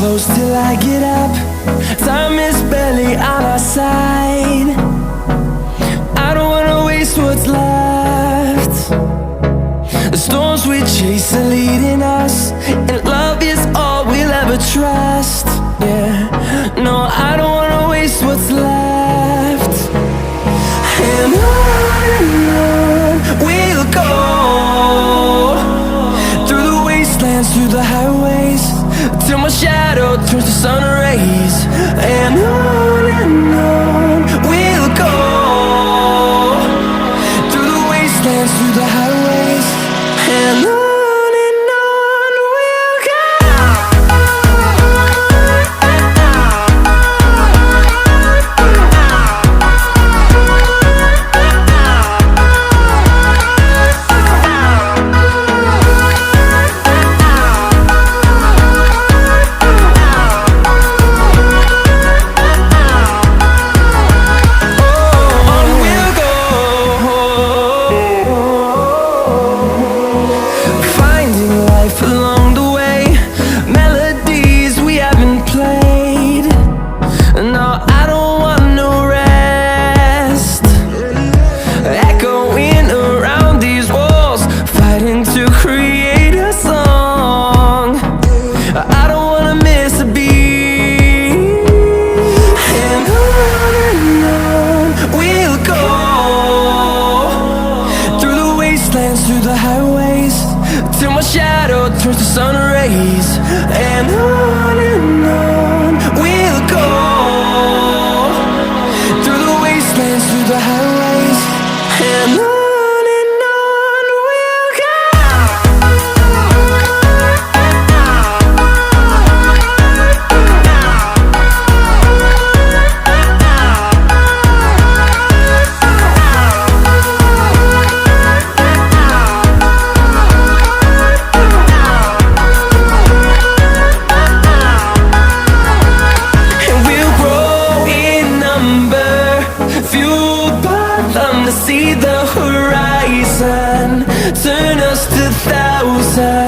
close till I get up. Time is barely on our side. I don't wanna waste what's left. The storms we chase are leading us, and love is all we'll ever trust. Yeah, no, I don't wanna waste what's left. And on we'll go, through the wastelands, through the highways, till my shadow turns to sun rays. And on we'll go, through the wastelands, through the highways, and on. Through the highways, till my shadow turns to sun rays. And on we'll go, through the wastelands, through the highways, and on. See the horizon, turn us to thousands.